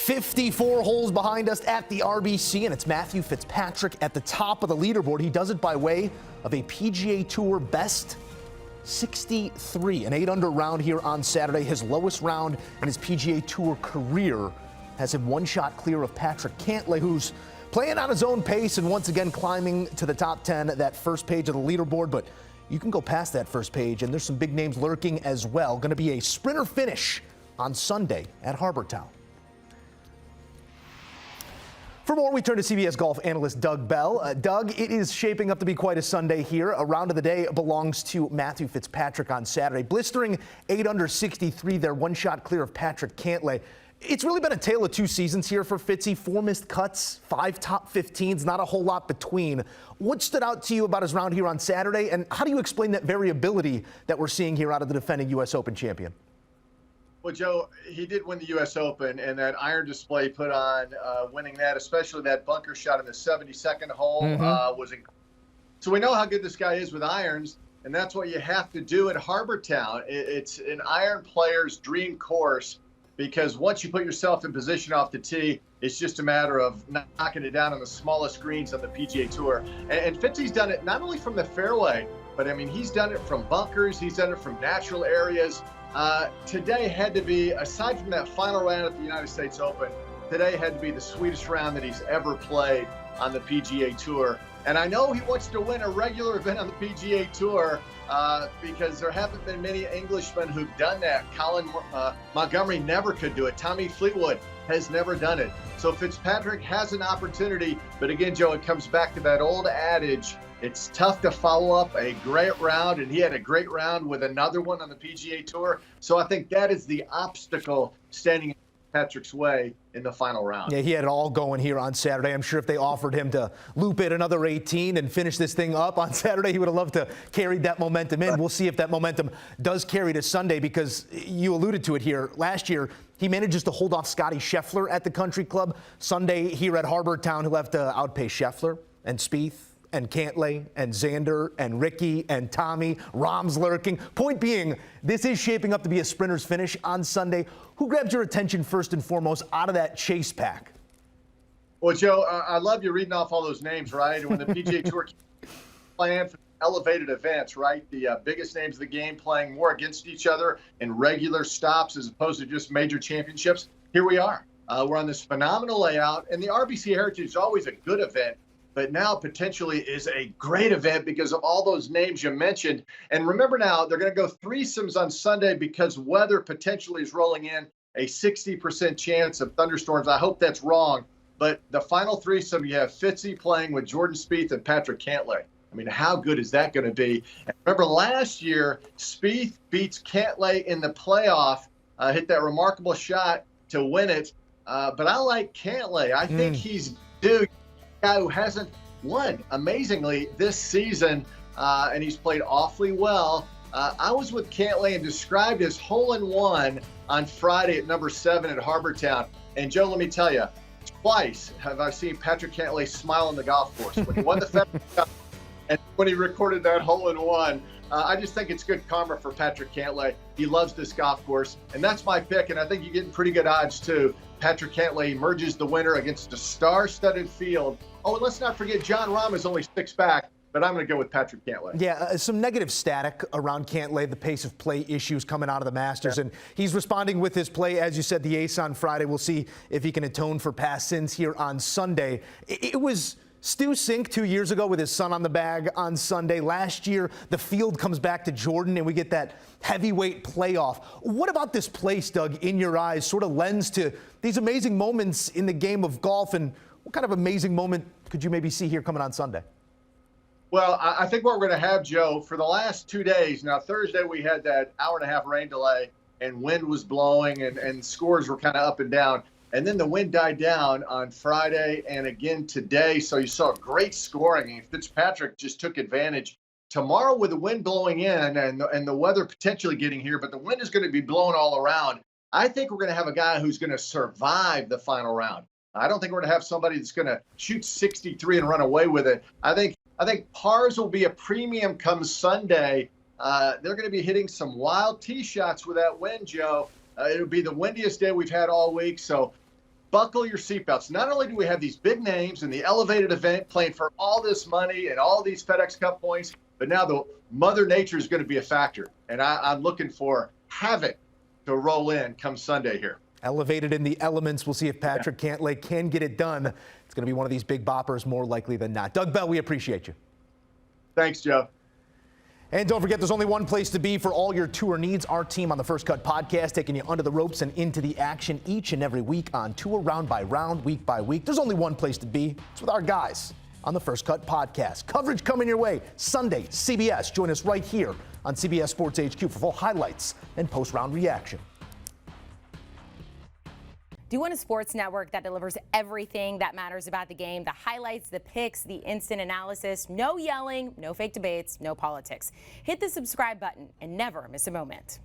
54 holes behind us at the RBC, and it's Matthew Fitzpatrick at the top of the leaderboard. He does it by way of a PGA Tour best 63, an 8-under round here on Saturday. His lowest round in his PGA Tour career has him one shot clear of Patrick Cantlay, who's playing on his own pace and once again climbing to the top 10 at that first page of the leaderboard. But you can go past that first page, and there's some big names lurking as well. Going to be a sprinter finish on Sunday at Harbor Town. For more, we turn to CBS golf analyst Doug Bell. Doug, it is shaping up to be quite a Sunday here. A round of the day belongs to Matthew Fitzpatrick on Saturday. Blistering 8-under 63 there, one shot clear of Patrick Cantlay. It's really been a tale of two seasons here for Fitzy. 4 missed cuts, 5 top 15s, not a whole lot between. What stood out to you about his round here on Saturday, and how do you explain that variability that we're seeing here out of the defending U.S. Open champion? Well, Joe, he did win the U.S. Open, and that iron display put on winning that, especially that bunker shot in the 72nd hole, was incredible. So we know how good this guy is with irons, and that's what you have to do at Harbor Town. It's an iron player's dream course, because once you put yourself in position off the tee, it's just a matter of knocking it down on the smallest greens on the PGA Tour. And Fitzy's done it not only from the fairway, but, I mean, he's done it from bunkers. He's done it from natural areas. Today had to be, aside from that final round at the United States Open, today had to be the sweetest round that he's ever played on the PGA Tour. And I know he wants to win a regular event on the PGA Tour because there haven't been many Englishmen who've done that. Colin Montgomery never could do it. Tommy Fleetwood has never done it. So Fitzpatrick has an opportunity. But again, Joe, it comes back to that old adage. It's tough to follow up a great round, and he had a great round with another one on the PGA Tour. So I think that is the obstacle standing in Patrick's way in the final round. Yeah, he had it all going here on Saturday. I'm sure if they offered him to loop it another 18 and finish this thing up on Saturday, he would have loved to carry that momentum in. We'll see if that momentum does carry to Sunday, because you alluded to it here. Last year, he manages to hold off Scotty Scheffler at the Country Club. Sunday here at Harbor Town, he'll have to outpace Scheffler and Spieth and Cantlay and Xander and Ricky and Tommy. Rahm's lurking. Point being, this is shaping up to be a sprinter's finish on Sunday. Who grabbed your attention first and foremost out of that chase pack? Well, Joe, I love you reading off all those names, right? When the PGA Tour plan for elevated events, right? The biggest names of the game playing more against each other in regular stops as opposed to just major championships. Here we are. We're on this phenomenal layout, and the RBC Heritage is always a good event, but now potentially is a great event because of all those names you mentioned. And remember now, they're going to go threesomes on Sunday because weather potentially is rolling in, a 60% chance of thunderstorms. I hope that's wrong. But the final threesome, you have Fitzy playing with Jordan Spieth and Patrick Cantlay. I mean, how good is that going to be? And remember last year, Spieth beats Cantlay in the playoff, hit that remarkable shot to win it. But I like Cantlay. I think he's due. Guy who hasn't won amazingly this season, and he's played awfully well. I was with Cantlay and described his hole-in-one on Friday at number 7 at Harbor Town. And Joe, let me tell you, twice have I seen Patrick Cantlay smile on the golf course when he won the FedEx Cup and when he recorded that hole-in-one. I just think it's good karma for Patrick Cantlay. He loves this golf course, and that's my pick, and I think you're getting pretty good odds, too. Patrick Cantlay emerges the winner against a star-studded field. Oh, and let's not forget, John Rahm is only 6 back, but I'm going to go with Patrick Cantlay. Yeah, some negative static around Cantlay, the pace of play issues coming out of the Masters, and he's responding with his play. As you said, the ace on Friday. We'll see if he can atone for past sins here on Sunday. It was Stu Cink 2 years ago with his son on the bag on Sunday. Last year, the field comes back to Jordan, and we get that heavyweight playoff. What about this place, Doug, in your eyes, sort of lends to these amazing moments in the game of golf, and what kind of amazing moment could you maybe see here coming on Sunday? Well, I think what we're going to have, Joe, for the last 2 days, now Thursday we had that hour-and-a-half rain delay, and wind was blowing, and scores were kind of up and down. And then the wind died down on Friday and again today. So you saw great scoring. And Fitzpatrick just took advantage. Tomorrow with the wind blowing in and the weather potentially getting here, but the wind is going to be blowing all around. I think we're going to have a guy who's going to survive the final round. I don't think we're going to have somebody that's going to shoot 63 and run away with it. I think pars will be a premium come Sunday. They're going to be hitting some wild tee shots with that wind, Joe. It'll be the windiest day we've had all week. So buckle your seatbelts. Not only do we have these big names in the elevated event playing for all this money and all these FedEx Cup points, but now the Mother Nature is going to be a factor. And I'm looking for havoc to roll in come Sunday here. Elevated in the elements. We'll see if Patrick Cantlay can get it done. It's going to be one of these big boppers more likely than not. Doug Bell, we appreciate you. Thanks, Joe. And don't forget, there's only one place to be for all your tour needs. Our team on the First Cut podcast, taking you under the ropes and into the action each and every week on tour, round by round, week by week. There's only one place to be. It's with our guys on the First Cut podcast. Coverage coming your way Sunday, CBS. Join us right here on CBS Sports HQ for full highlights and post-round reaction. Do you want a sports network that delivers everything that matters about the game? The highlights, the picks, the instant analysis, no yelling, no fake debates, no politics. Hit the subscribe button and never miss a moment.